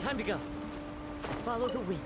Time to go. Follow the wind.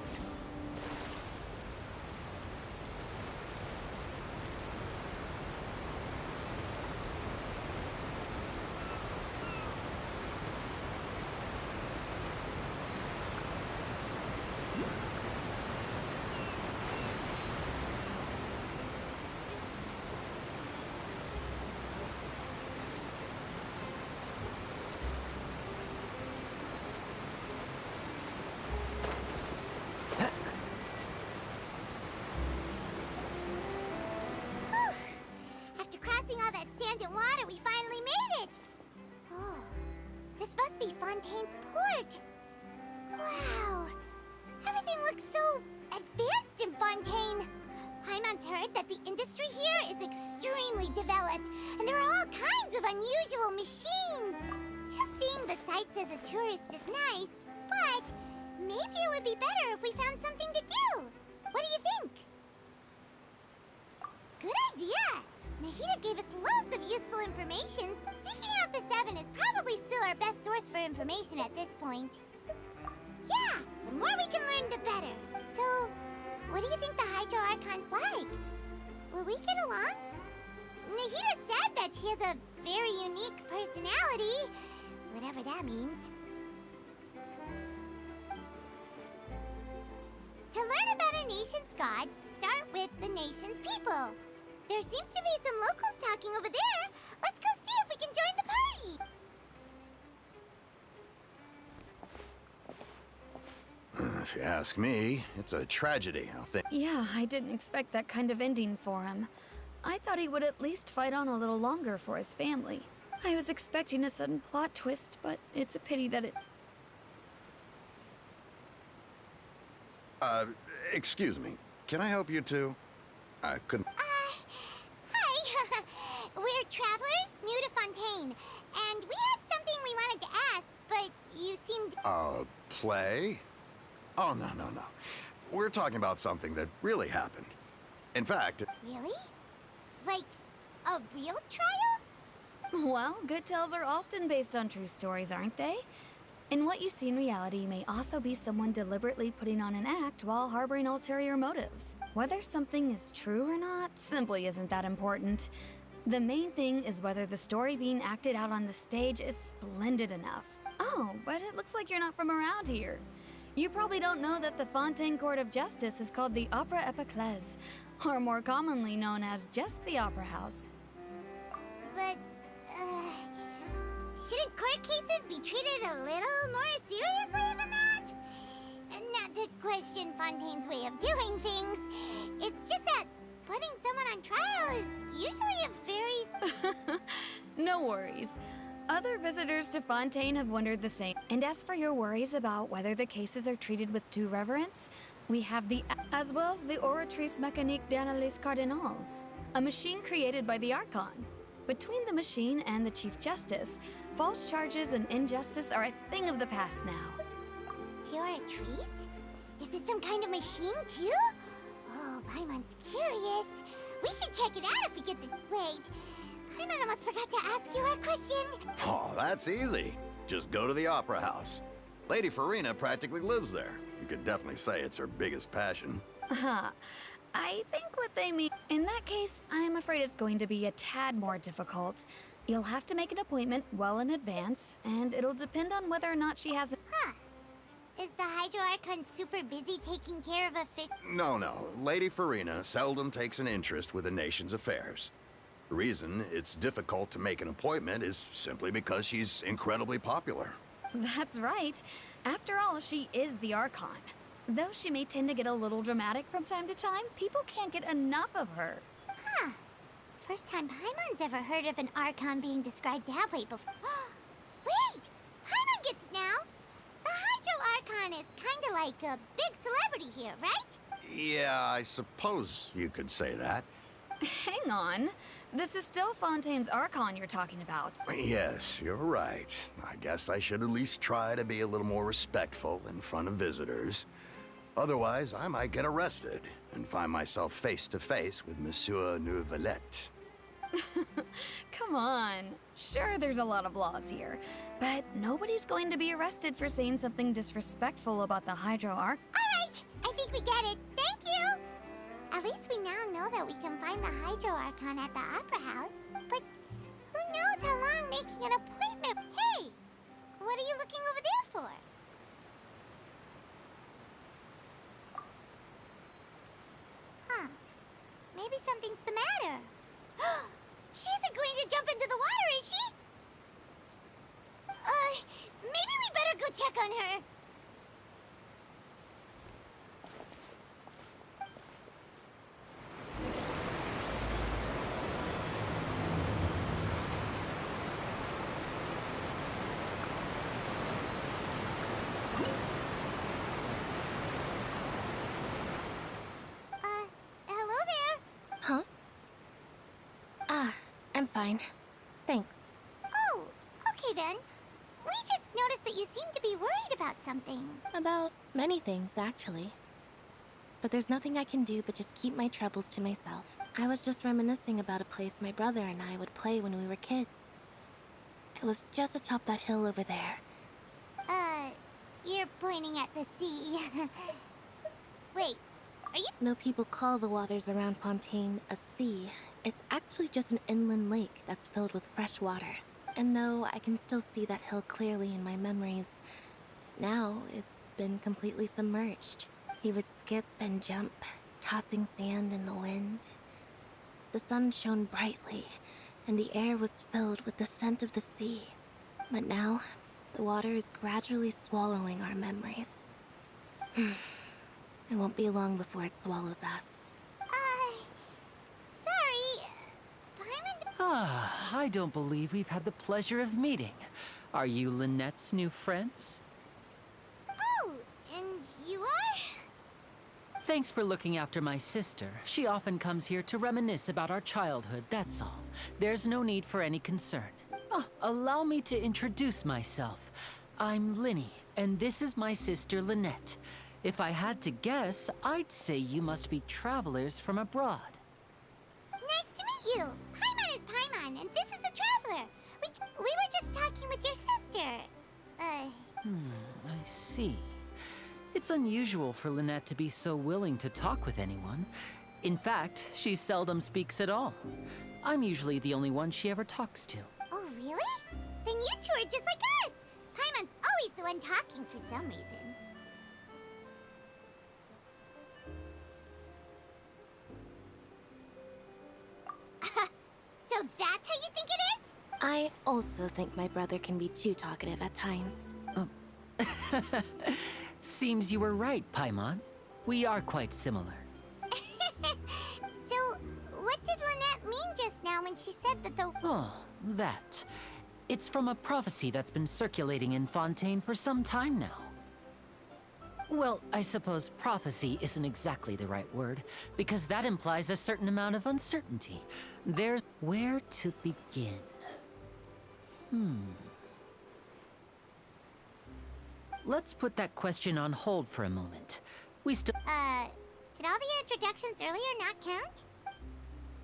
After crossing all that sand and water, we finally made it! Oh, this must be Fontaine's port. Wow, everything looks so advanced in Fontaine. Paimon's heard that the industry here is extremely developed, and there are all kinds of unusual machines. Just seeing the sights as a tourist is nice, but maybe it would be better if we found something to do. What do you think? Good idea! Nahida gave us loads of useful information. Seeking out the Seven is probably still our best source for information at this point. Yeah, the more we can learn, the better. So, what do you think the Hydro Archon's like? Will we get along? Nahida said that she has a very unique personality, whatever that means. To learn about a nation's god, start with the nation's people. There seems to be some locals talking over there. Let's go see if we can join the party. If you ask me, it's a tragedy, I think. Yeah, I didn't expect that kind of ending for him. I thought he would at least fight on a little longer for his family. I was expecting a sudden plot twist, but it's a pity that it... Excuse me. Can I help you two? I couldn't... Hi! We're travelers new to Fontaine, and we had something we wanted to ask, but you seemed... Play? Oh, no. We're talking about something that really happened. In fact... Really? Like, a real trial? Well, good tales are often based on true stories, aren't they? And what you see in reality may also be someone deliberately putting on an act while harboring ulterior motives. Whether something is true or not simply isn't that important. The main thing is whether the story being acted out on the stage is splendid enough. Oh, but it looks like you're not from around here. You probably don't know that the Fontaine Court of Justice is called the Opera Epiclese, or more commonly known as just the Opera House. But, shouldn't court cases be treated a little more seriously than that? Not to question Fontaine's way of doing things. It's just that putting someone on trial is usually a very... No worries. Other visitors to Fontaine have wondered the same. And as for your worries about whether the cases are treated with due reverence, we have as well as the Oratrice Mécanique d'Analyse Cardinal, a machine created by the Archon. Between the machine and the Chief Justice, false charges and injustice are a thing of the past now. Oratrice? Is it some kind of machine, too? Oh, Paimon's curious. We should check it out if we get the... Wait, Paimon almost forgot to ask you our question. Oh, that's easy. Just go to the Opera House. Lady Farina practically lives there. You could definitely say it's her biggest passion. I think what they mean... In that case, I'm afraid it's going to be a tad more difficult. You'll have to make an appointment well in advance, and it'll depend on whether or not she has a... Huh. Is the Hydro Archon super busy taking care of a fish? No. Lady Farina seldom takes an interest with the nation's affairs. The reason it's difficult to make an appointment is simply because she's incredibly popular. That's right. After all, she is the Archon. Though she may tend to get a little dramatic from time to time, people can't get enough of her. Huh. First time Paimon's ever heard of an Archon being described that way before. Wait! Paimon gets it now! The Hydro Archon is kinda like a big celebrity here, right? Yeah, I suppose you could say that. Hang on. This is still Fontaine's Archon you're talking about. Yes, you're right. I guess I should at least try to be a little more respectful in front of visitors. Otherwise, I might get arrested and find myself face to face with Monsieur Neuvillette. Come on. Sure, there's a lot of laws here, but nobody's going to be arrested for saying something disrespectful about the Hydro Arc. Alright, I think we get it. Thank you! At least we now know that we can find the Hydro Archon at the Opera House. But who knows how long making an appointment... Hey! What are you looking over there for? Huh. Maybe something's the matter. She isn't going to jump into the water, is she? Maybe we better go check on her. Hello there. Huh? I'm fine. Thanks. Oh, okay then. We just noticed that you seem to be worried about something. About many things, actually. But there's nothing I can do but just keep my troubles to myself. I was just reminiscing about a place my brother and I would play when we were kids. It was just atop that hill over there. You're pointing at the sea. Wait, are you... No people call the waters around Fontaine a sea. It's actually just an inland lake that's filled with fresh water. And no, I can still see that hill clearly in my memories. Now, it's been completely submerged. He would skip and jump, tossing sand in the wind. The sun shone brightly, and the air was filled with the scent of the sea. But now, the water is gradually swallowing our memories. It won't be long before it swallows us. Sorry. Paimon... I don't believe we've had the pleasure of meeting. Are you Lynette's new friends? Oh, and you are? Thanks for looking after my sister. She often comes here to reminisce about our childhood, that's all. There's no need for any concern. Allow me to introduce myself. I'm Linny, and this is my sister Lynette. If I had to guess, I'd say you must be travelers from abroad. Nice to meet you. Paimon is Paimon, and this is the Traveler. We were just talking with your sister. I see. It's unusual for Lynette to be so willing to talk with anyone. In fact, she seldom speaks at all. I'm usually the only one she ever talks to. Oh, really? Then you two are just like us. Paimon's always the one talking for some reason. So that's how you think it is? I also think my brother can be too talkative at times. Seems you were right, Paimon. We are quite similar. So, what did Lynette mean just now when she said that the... Oh, that. It's from a prophecy that's been circulating in Fontaine for some time now. Well, I suppose prophecy isn't exactly the right word, because that implies a certain amount of uncertainty. There's where to begin. Let's put that question on hold for a moment. Did all the introductions earlier not count?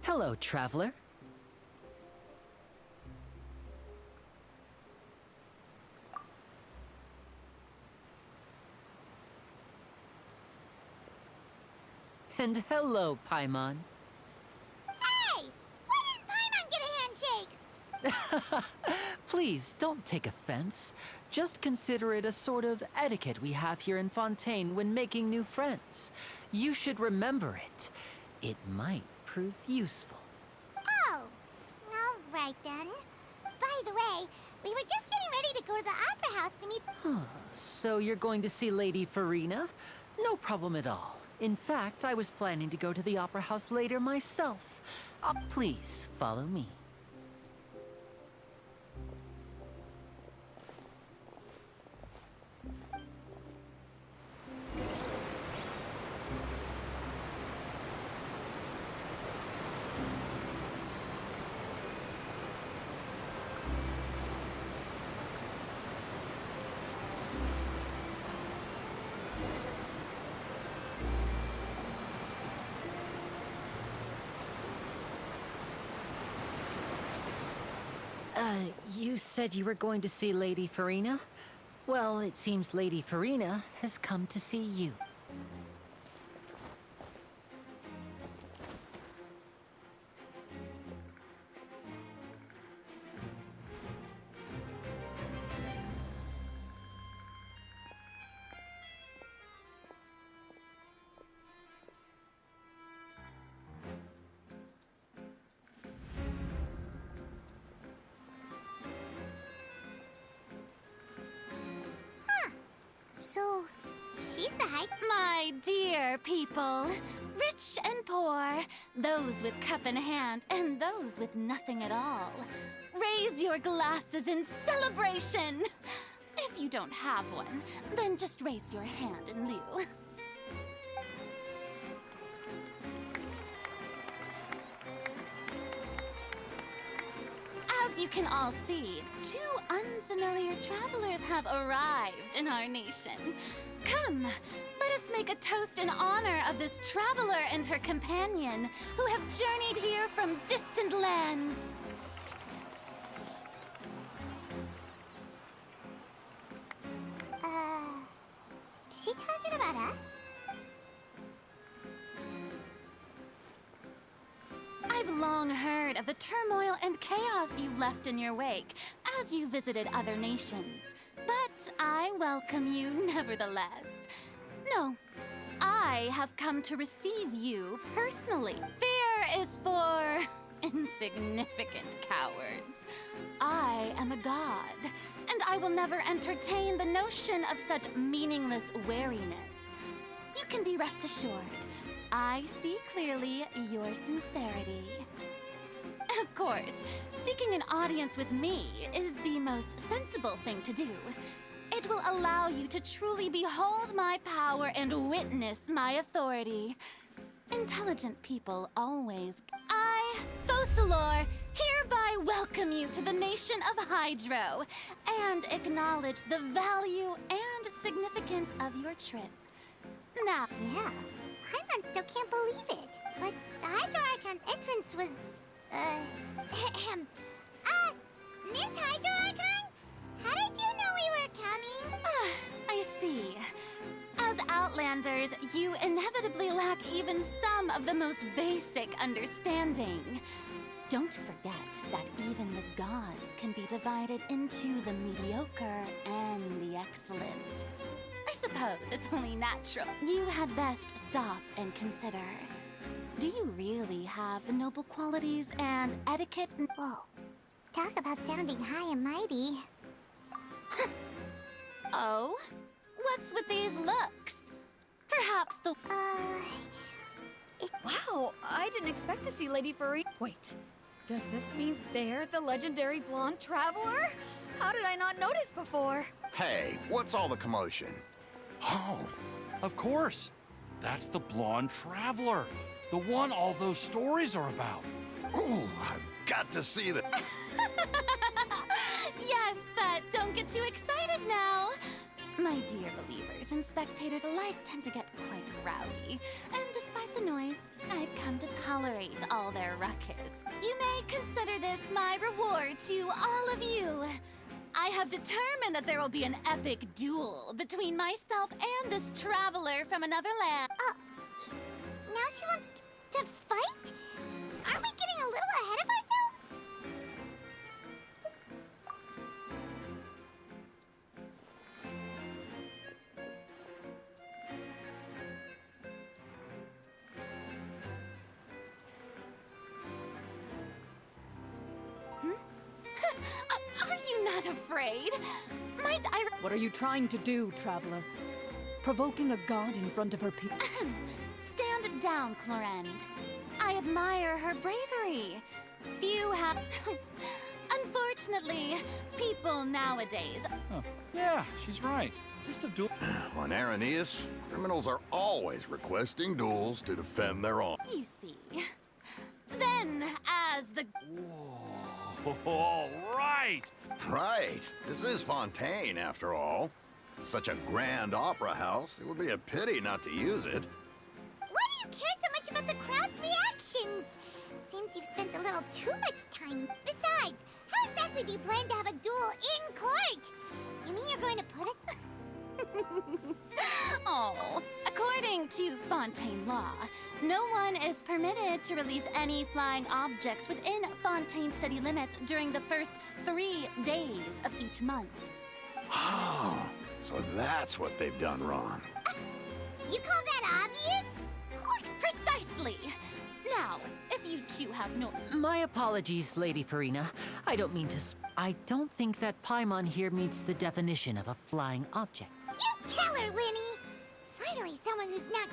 Hello, traveler. And hello, Paimon. Hey! Why didn't Paimon get a handshake? Please, don't take offense. Just consider it a sort of etiquette we have here in Fontaine when making new friends. You should remember it. It might prove useful. Oh, all right then. By the way, we were just getting ready to go to the Opera House to meet... So you're going to see Lady Farina? No problem at all. In fact, I was planning to go to the Opera House later myself. Please, follow me. You said you were going to see Lady Farina? Well, it seems Lady Farina has come to see you. So, she's the high... My dear people, rich and poor, those with cup in hand and those with nothing at all, raise your glasses in celebration! If you don't have one, then just raise your hand in lieu. As you can all see, two unfamiliar travelers have arrived in our nation. Come, let us make a toast in honor of this traveler and her companion who have journeyed here from distant lands. Is she talking about us? I've long heard of the turmoil and chaos you've left in your wake as you visited other nations. But I welcome you nevertheless. No, I have come to receive you personally. Fear is for insignificant cowards. I am a god, and I will never entertain the notion of such meaningless wariness. You can be rest assured. I see clearly your sincerity. Of course, seeking an audience with me is the most sensible thing to do. It will allow you to truly behold my power and witness my authority. Intelligent people always... I, Focalor, hereby welcome you to the nation of Hydro and acknowledge the value and significance of your trip. Now... Yeah, Paimon still can't believe it. But the Hydro Archon's entrance was... Miss Hydro Archon? How did you know we were coming? I see. As Outlanders, you inevitably lack even some of the most basic understanding. Don't forget that even the gods can be divided into the mediocre and the excellent. I suppose it's only natural. You had best stop and consider. Do you really have the noble qualities and etiquette? Whoa. Talk about sounding high and mighty. Oh? What's with these looks? Perhaps the... Wow, I didn't expect to see Lady Farina. Wait, does this mean they're the legendary blonde traveler? How did I not notice before? Hey, what's all the commotion? Oh, of course. That's the blonde traveler. The one all those stories are about. Ooh, I've got to see that. Yes, but don't get too excited now. My dear believers and spectators alike tend to get quite rowdy, and despite the noise, I've come to tolerate all their ruckus. You may consider this my reward to all of you. I have determined that there will be an epic duel between myself and this traveler from another land. Now she wants to fight? Aren't we getting a little ahead of ourselves? Are you not afraid? Might I... What are you trying to do, traveler? Provoking a god in front of her people? Stand down, Clorend. I admire her bravery. Few have... Unfortunately, people nowadays... Oh, yeah, she's right. Just a duel. On Araneus, criminals are always requesting duels to defend their own. You see. Then, as the... All right. Right. This is Fontaine, after all. Such a grand opera house, it would be a pity not to use it. Why do you care so much about the crowd's reactions? Seems you've spent a little too much time. Besides, how How exactly do you plan to have a duel in court? You mean you're going to put us... Oh, according to Fontaine law, no one is permitted to release any flying objects within Fontaine city limits during the first 3 days of each month. Oh, so that's what they've done wrong. You call that obvious? Precisely! Now, if you two have no... My apologies, Lady Farina. I don't mean to I don't think that Paimon here meets the definition of a flying object. You tell her, Linny! Finally, someone who's not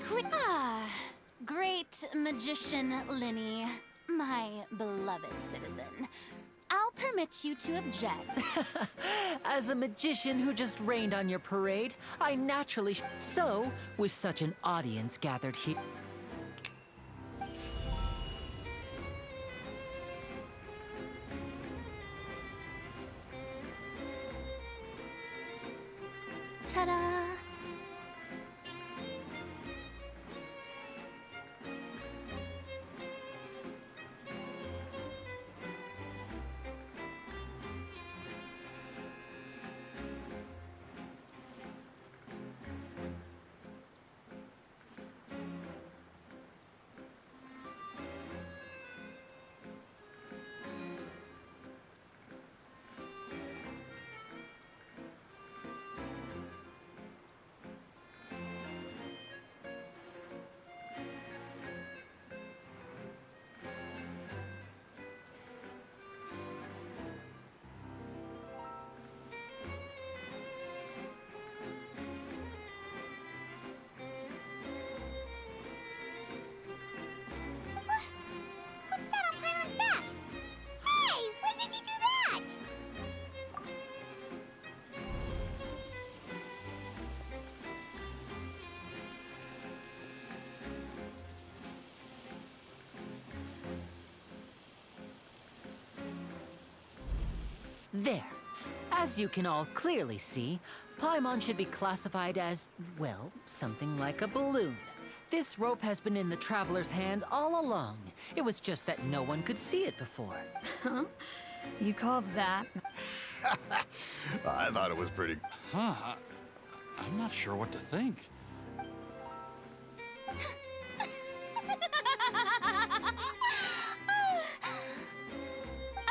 Great magician Linny, my beloved citizen. I'll permit you to object. As a magician who just rained on your parade, I naturally So, with such an audience gathered here... Ta-da! What's that on Paimon's back? Hey, when did you do that? There. As you can all clearly see, Paimon should be classified as, well, something like a balloon. This rope has been in the Traveler's hand all along. It was just that no one could see it before. Huh? You call that? I thought it was pretty... Huh? I'm not sure what to think.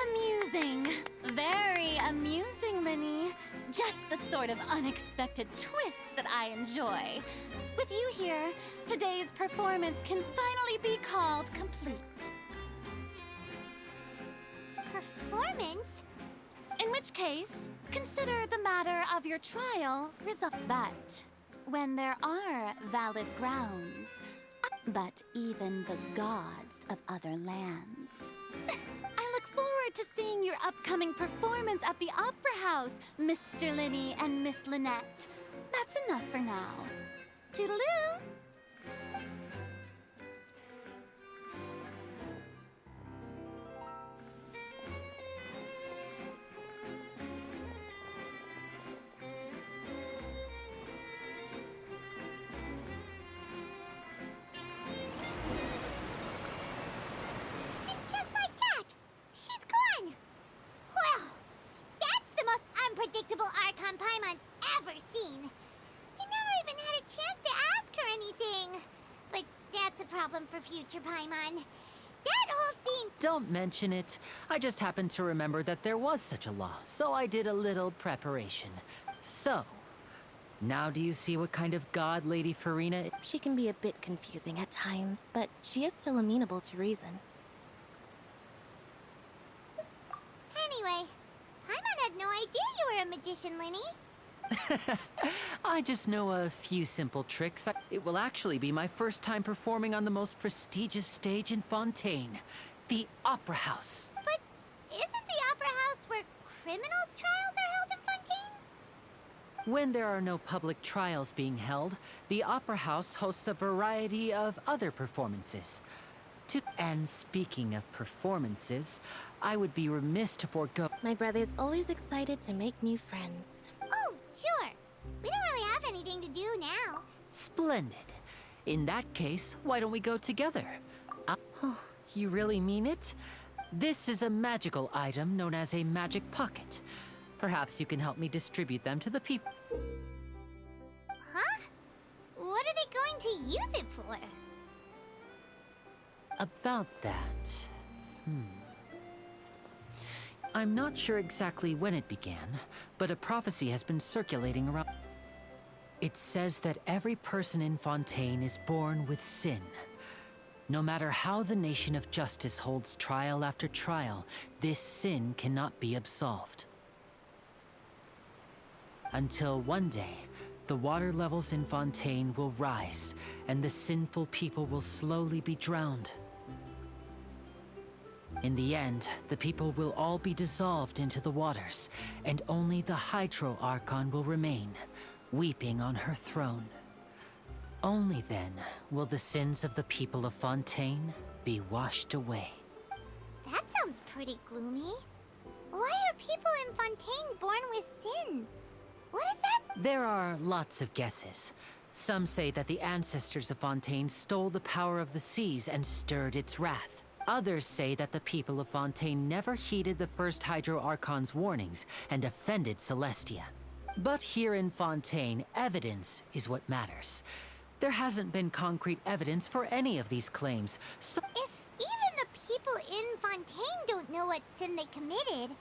Amusing. Very amusing, Linny. Just the sort of unexpected twist that I enjoy. With you here, today's performance can finally be called complete. Performance? In which case, consider the matter of your trial resolved. But when there are valid grounds, but even the gods of other lands. I look forward to seeing your upcoming performance at the Opera House, Mr. Linny and Miss Lynette. That's enough for now. Toodaloo! And just like that, she's gone! Well, that's the most unpredictable Archon Paimon's ever seen. He never even had a chance to ask her anything. But that's a problem for future Paimon. That whole scene... Don't mention it. I just happened to remember that there was such a law, so I did a little preparation. So, now do you see what kind of god Lady Farina is? She can be a bit confusing at times, but she is still amenable to reason. Anyway, Paimon had no idea you were a magician, Linny. I just know a few simple tricks. It will actually be my first time performing on the most prestigious stage in Fontaine, the Opera House. But isn't the Opera House where criminal trials are held in Fontaine? When there are no public trials being held, the Opera House hosts a variety of other performances. And speaking of performances, I would be remiss to forego... My brother's always excited to make new friends. Oh, sure. We don't really have anything to do now. Splendid. In that case, why don't we go together? Oh, you really mean it? This is a magical item known as a magic pocket. Perhaps you can help me distribute them to the people. Huh? What are they going to use it for? About that... I'm not sure exactly when it began, but a prophecy has been circulating around. It says that every person in Fontaine is born with sin. No matter how the Nation of Justice holds trial after trial, this sin cannot be absolved. Until one day, the water levels in Fontaine will rise, and the sinful people will slowly be drowned. In the end, the people will all be dissolved into the waters, and only the Hydro Archon will remain, weeping on her throne. Only then will the sins of the people of Fontaine be washed away. That sounds pretty gloomy. Why are people in Fontaine born with sin? What is that? There are lots of guesses. Some say that the ancestors of Fontaine stole the power of the seas and stirred its wrath. Others say that the people of Fontaine never heeded the first Hydro Archon's warnings and offended Celestia. But here in Fontaine, evidence is what matters. There hasn't been concrete evidence for any of these claims, so... If even the people in Fontaine don't know what sin they committed,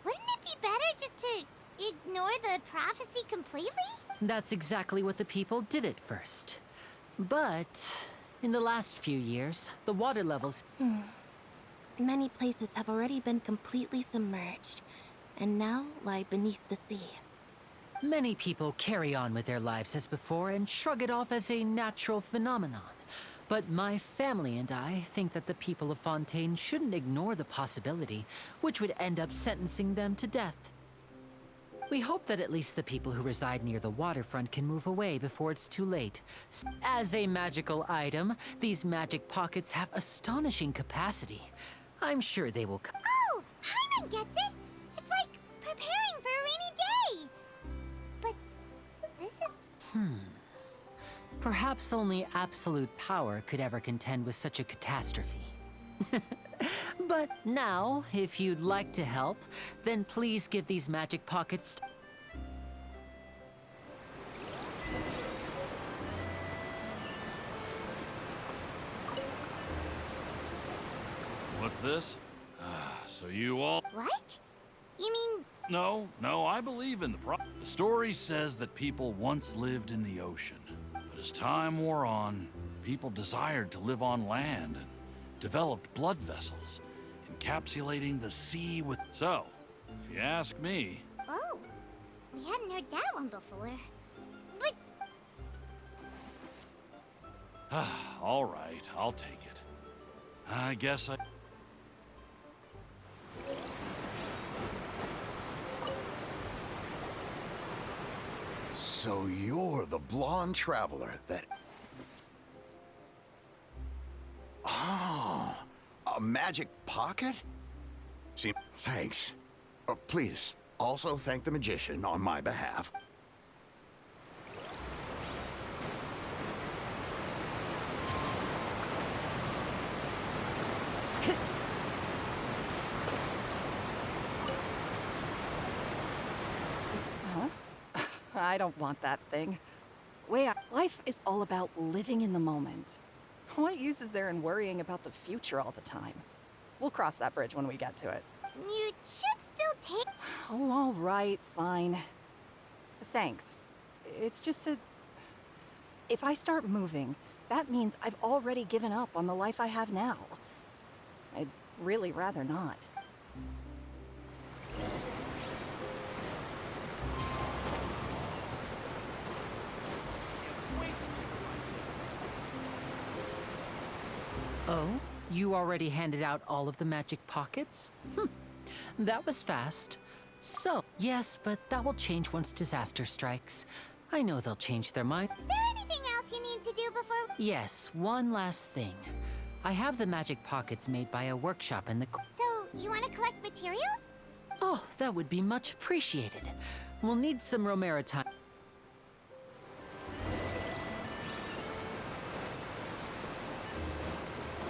wouldn't it be better just to ignore the prophecy completely? That's exactly what the people did at first. But in the last few years, the water levels... Many places have already been completely submerged, and now lie beneath the sea. Many people carry on with their lives as before and shrug it off as a natural phenomenon. But my family and I think that the people of Fontaine shouldn't ignore the possibility, which would end up sentencing them to death. We hope that at least the people who reside near the waterfront can move away before it's too late. As a magical item, these magic pockets have astonishing capacity. I'm sure they will come. Oh, Paimon gets it! It's like preparing for a rainy day! But this is... Perhaps only absolute power could ever contend with such a catastrophe. But now, if you'd like to help, then please give these magic pockets... What's this? So you all... What? You mean... No, I believe in the story says that people once lived in the ocean. But as time wore on, people desired to live on land and developed blood vessels, encapsulating the sea with... So, if you ask me... Oh, we hadn't heard that one before. But... All right, I'll take it. I guess I... So you're the blonde traveler that... Oh, a magic pocket? See, thanks. Please, also thank the magician on my behalf. I don't want that thing. Life is all about living in the moment. What use is there in worrying about the future all the time? We'll cross that bridge when we get to it. You should still take... Oh, all right, fine. Thanks. It's just that... if I start moving, that means I've already given up on the life I have now. I'd really rather not. Oh? You already handed out all of the magic pockets? That was fast. So, yes, but that will change once disaster strikes. I know they'll change their mind. Is there anything else you need to do before... Yes, one last thing. I have the magic pockets made by a workshop in the... So, you want to collect materials? Oh, that would be much appreciated. We'll need some Romera time.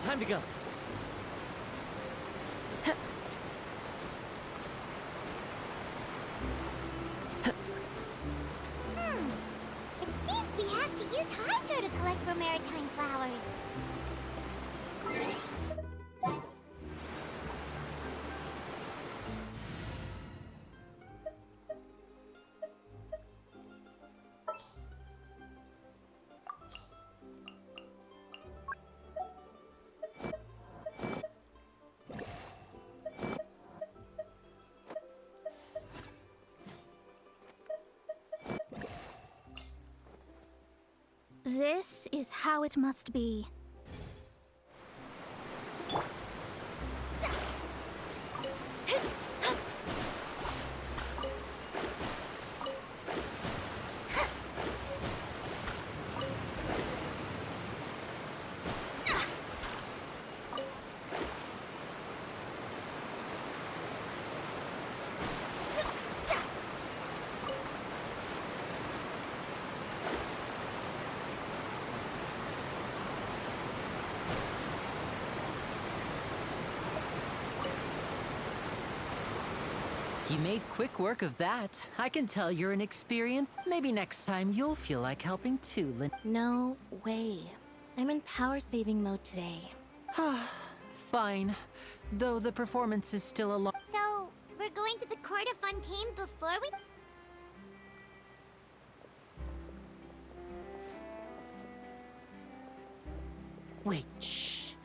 Time to go. This is how it must be. You made quick work of that. I can tell you're an experienced. Maybe next time you'll feel like helping too, Lynn. No way. I'm in power saving mode today. Fine. Though the performance is still a lot. So, we're going to the court of Fontaine before we... Wait, shh.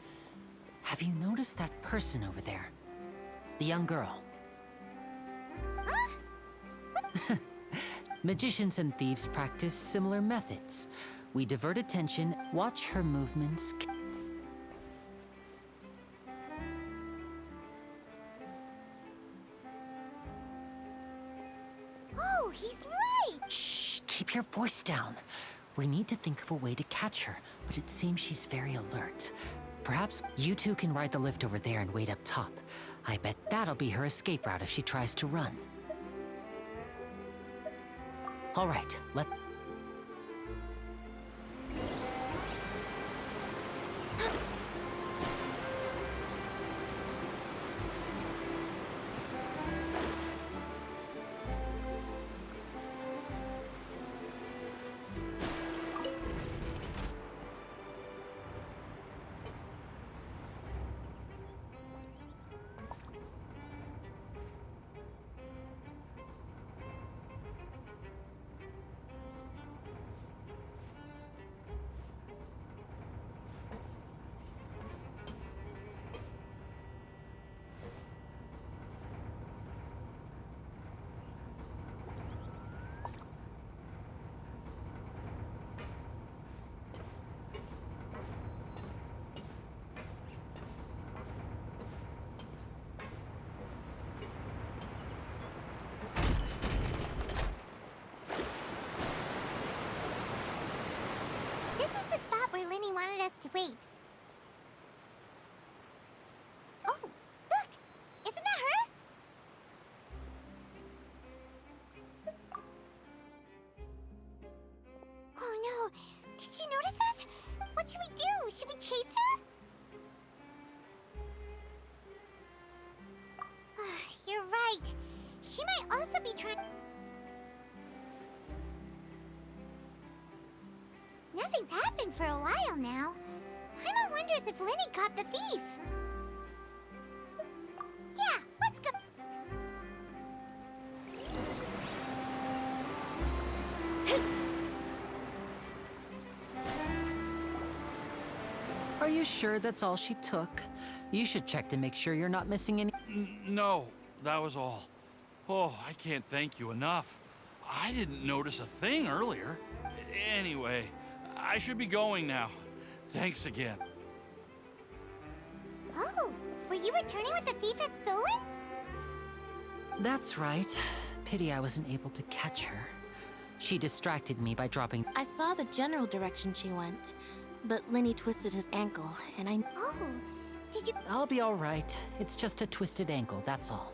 Have you noticed that person over there? The young girl. Magicians and thieves practice similar methods. We divert attention, watch her movements. Oh, he's right! Shh, keep your voice down. We need to think of a way to catch her, but it seems she's very alert. Perhaps you two can ride the lift over there and wait up top. I bet that'll be her escape route if she tries to run. All right, let... This is the spot where Linny wanted us to wait. Oh, look! Isn't that her? Oh no! Did she notice us? What should we do? Should we chase her? You're right. She might also be trying... Nothing's happened for a while now. Paimon wonders if Linny caught the thief. Yeah, let's go. Are you sure that's all she took? You should check to make sure you're not missing any... No, that was all. Oh, I can't thank you enough. I didn't notice a thing earlier. Anyway, I should be going now. Thanks again. Oh, were you returning what the thief had stolen? That's right. Pity I wasn't able to catch her. She distracted me by dropping... I saw the general direction she went, but Linny twisted his ankle, and I... Oh, did you... I'll be all right. It's just a twisted ankle, that's all.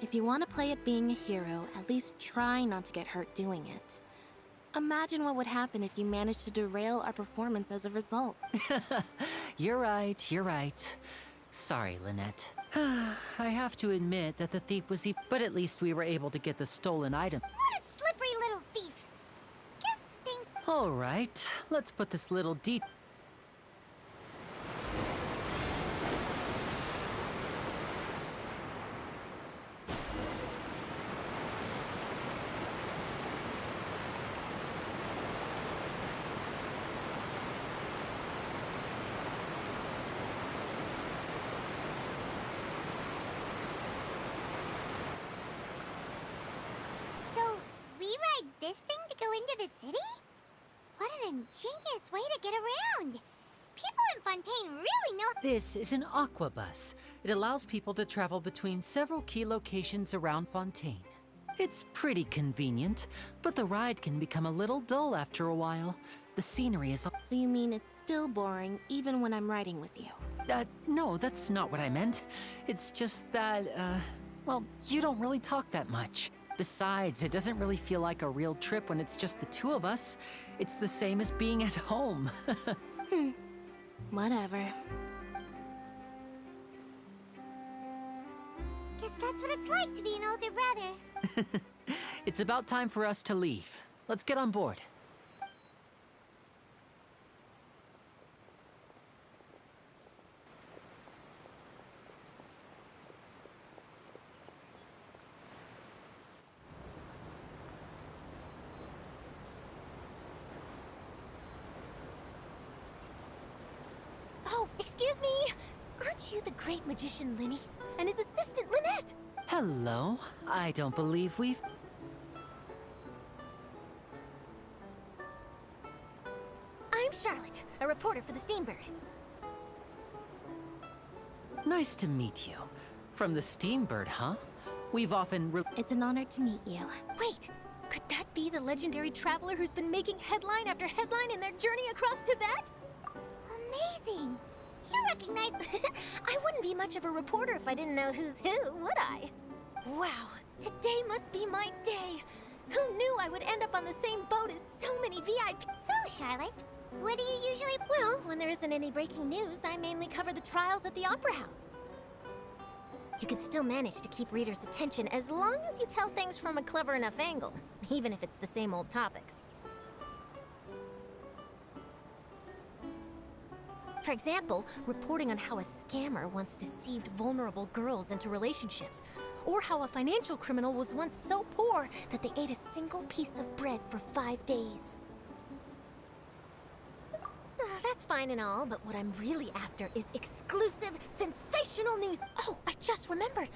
If you want to play at being a hero, at least try not to get hurt doing it. Imagine what would happen if you managed to derail our performance as a result. You're right, you're right. Sorry, Lynette. I have to admit that the thief was but at least we were able to get the stolen item. What a slippery little thief! Guess things... All right, let's put this little So, we ride this thing to go into the city? What an ingenious way to get around! People in Fontaine really know. This is an aqua bus. It allows people to travel between several key locations around Fontaine. It's pretty convenient, but the ride can become a little dull after a while. The scenery is... So you mean it's still boring even when I'm riding with you? No, that's not what I meant. It's just that, well, you don't really talk that much. Besides, it doesn't really feel like a real trip when it's just the two of us. It's the same as being at home. Whatever. Guess that's what it's like to be an older brother. It's about time for us to leave. Let's get on board. Oh, excuse me! Aren't you the great magician Linny? And his assistant Lynette? Hello. I don't believe we've... I'm Charlotte, a reporter for the Steambird. Nice to meet you. From the Steambird, huh? We've often... It's an honor to meet you. Wait, could that be the legendary traveler who's been making headline after headline in their journey across Tibet? Amazing! You recognize... I wouldn't be much of a reporter if I didn't know who's who, would I? Wow, today must be my day. Who knew I would end up on the same boat as so many VIP? So, Charlotte, what do you usually... Well, when there isn't any breaking news, I mainly cover the trials at the Opera House. You can still manage to keep readers' attention as long as you tell things from a clever enough angle, even if it's the same old topics. For example, reporting on how a scammer once deceived vulnerable girls into relationships, or how a financial criminal was once so poor that they ate a single piece of bread for 5 days. That's fine and all, but what I'm really after is exclusive, sensational news. Oh, I just remembered.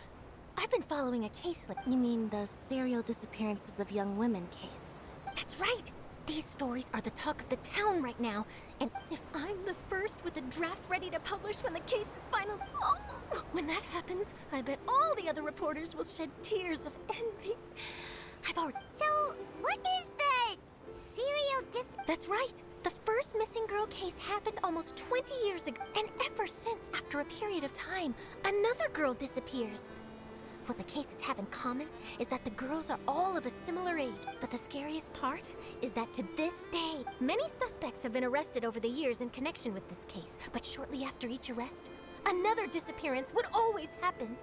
I've been following a case like... You mean the serial disappearances of young women case? That's right. These stories are the talk of the town right now, and if I'm the first with a draft ready to publish when the case is final... Oh, when that happens, I bet all the other reporters will shed tears of envy. I've already... So, what is the serial That's right. The first missing girl case happened almost 20 years ago, and ever since, after a period of time, another girl disappears. What the cases have in common is that the girls are all of a similar age. But the scariest part is that to this day, many suspects have been arrested over the years in connection with this case. But shortly after each arrest, another disappearance would always happen.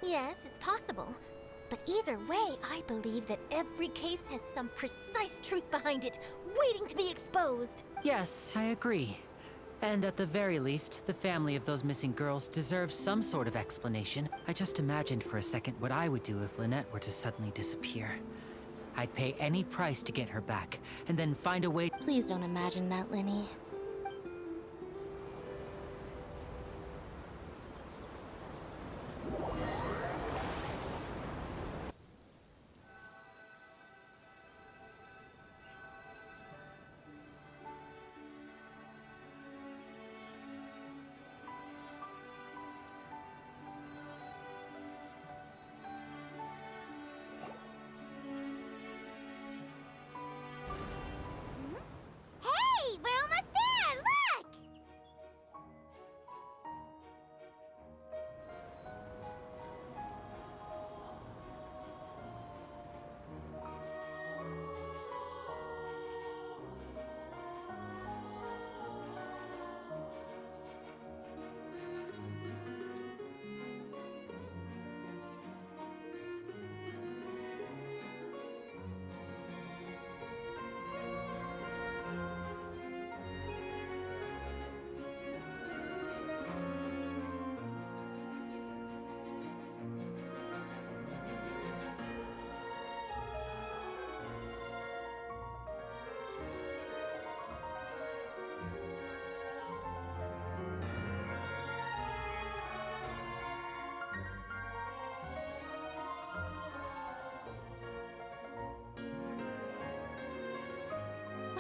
Yes, it's possible. But either way, I believe that every case has some precise truth behind it, waiting to be exposed. Yes, I agree. And at the very least, the family of those missing girls deserves some sort of explanation. I just imagined for a second what I would do if Lynette were to suddenly disappear. I'd pay any price to get her back, and then find a way... Please don't imagine that, Linny. Hey, we're almost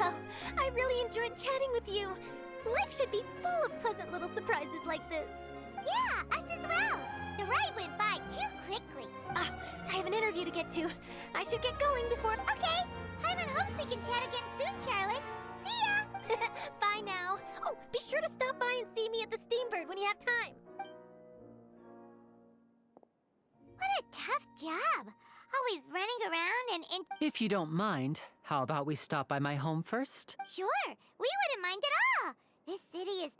Well, I really enjoyed chatting with you. Life should be full of pleasant little surprises like this. Yeah, us as well. The ride went by too quickly. I have an interview to get to. I should get going before... Okay, Paimon hopes we can chat again soon, Charlotte. See ya! Bye now. Oh, be sure to stop by and see me at the Steambird when you have time. What a tough job. Always running around and... If you don't mind, how about we stop by my home first? Sure, we wouldn't mind at all. This city is...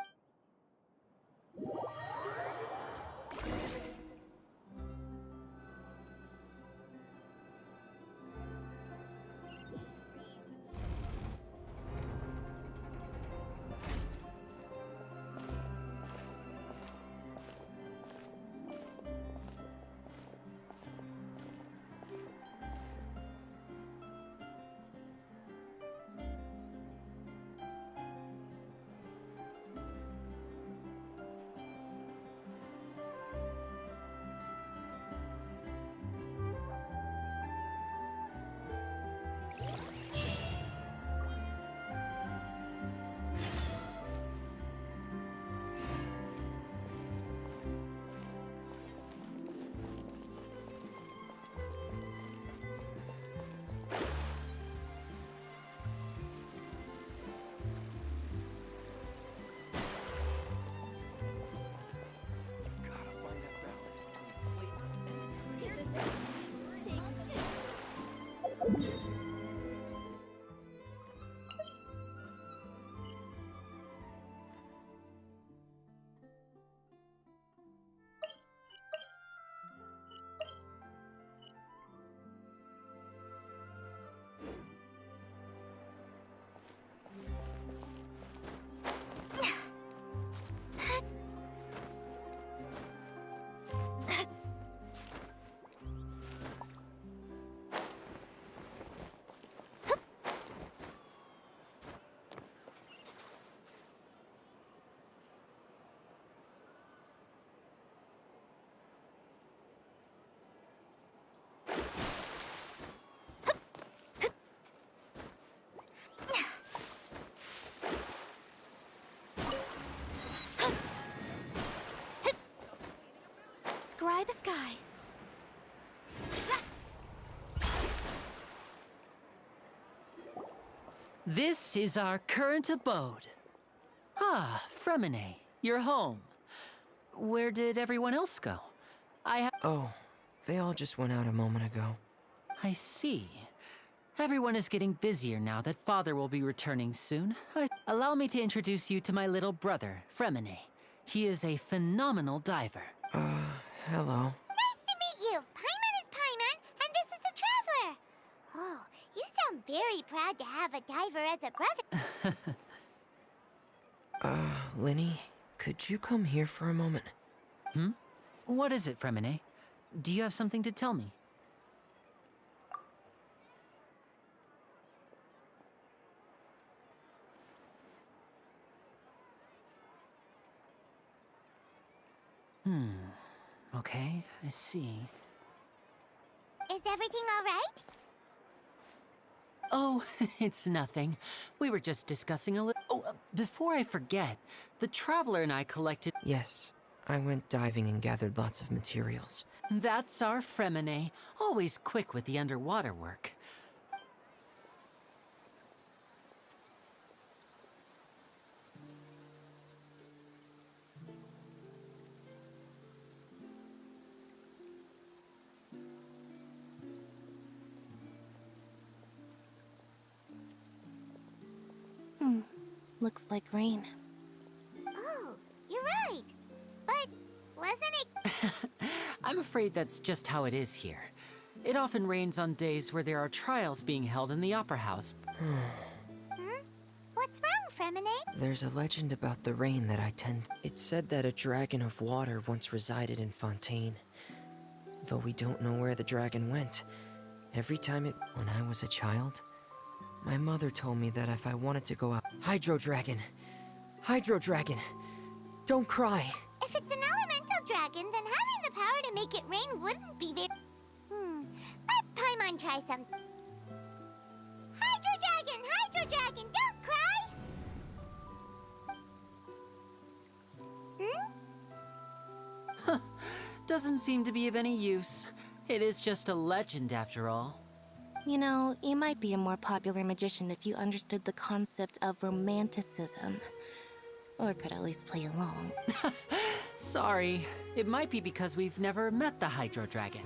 Scry the sky. This is our current abode. Ah, Fremine, you're home. Where did everyone else go? Oh, they all just went out a moment ago. I see. Everyone is getting busier now that Father will be returning soon. Allow me to introduce you to my little brother, Fremine. He is a phenomenal diver. Hello. Nice to meet you. Paimon is Paimon, and this is the Traveler. Oh, you sound very proud to have a diver as a brother. Linny, could you come here for a moment? What is it, Fremine? Do you have something to tell me? Okay, I see. Is everything all right? Oh, it's nothing. We were just discussing a little... Oh, before I forget, the Traveler and I collected... Yes, I went diving and gathered lots of materials. That's our Fremine, always quick with the underwater work. Looks like rain. Oh, you're right. But wasn't it... I'm afraid that's just how it is here. It often rains on days where there are trials being held in the Opera House. What's wrong, Fremine? There's a legend about the rain that I tend... It said that a dragon of water once resided in Fontaine. Though we don't know where the dragon went. Every time it... When I was a child, my mother told me that if I wanted to go out... Hydro Dragon! Hydro Dragon! Don't cry! If it's an elemental dragon, then having the power to make it rain wouldn't be very... Let Paimon try something. Hydro Dragon! Hydro Dragon, don't cry! Doesn't seem to be of any use. It is just a legend after all. You know, you might be a more popular magician if you understood the concept of romanticism. Or could at least play along. Sorry. It might be because we've never met the Hydro Dragon.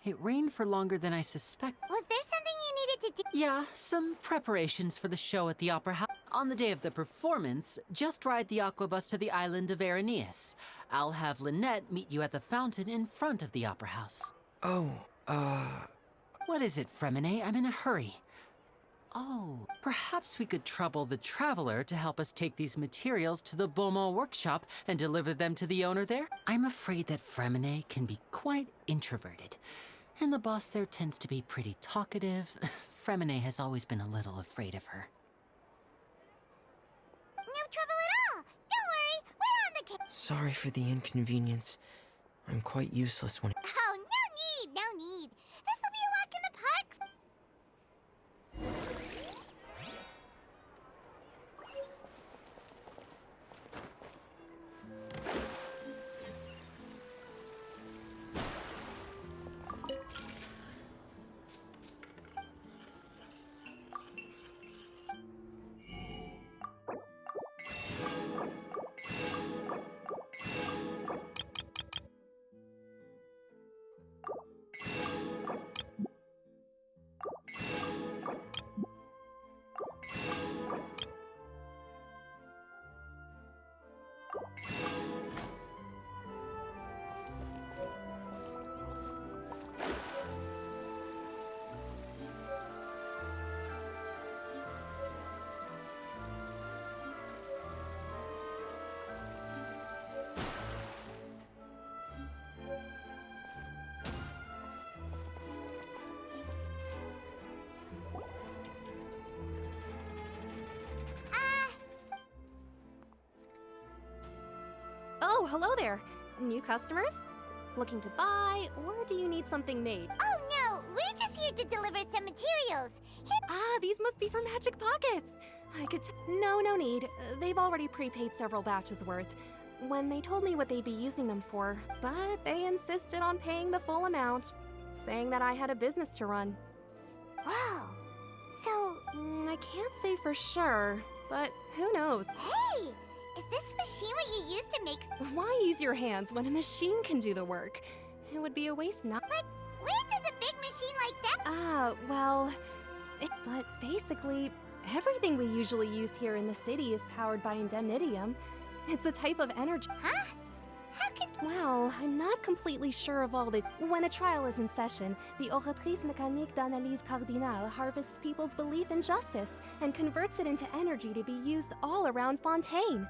It rained for longer than I suspect. Was there something you needed to do? Yeah, some preparations for the show at the Opera House. On the day of the performance, just ride the aquabus to the island of Araneus. I'll have Lynette meet you at the fountain in front of the Opera House. Oh, What is it, Fremine? I'm in a hurry. Oh, perhaps we could trouble the Traveler to help us take these materials to the Beaumont workshop and deliver them to the owner there? I'm afraid that Fremine can be quite introverted, and the boss there tends to be pretty talkative. Fremine has always been a little afraid of her. No trouble at all! Don't worry, we're on the case! sorry for the inconvenience. I'm quite useless when... Oh, no need, no need. This'll be a walk in the park. Oh, hello there. New customers? Looking to buy, or do you need something made? Oh no, we're just here to deliver some materials. Ah, these must be for Magic Pockets. I could No need. They've already prepaid several batches worth. When they told me what they'd be using them for, but they insisted on paying the full amount, saying that I had a business to run. Wow. So, I can't say for sure, but who knows? hey! Is this machine what you use to make... Why use your hands when a machine can do the work? It would be a waste not... But where does a big machine like that... Well... But basically, everything we usually use here in the city is powered by indemnitium. It's a type of energy... Huh? How could... Well, I'm not completely sure of all the... When a trial is in session, the Oratrice Mécanique d'Analyse Cardinale harvests people's belief in justice and converts it into energy to be used all around Fontaine.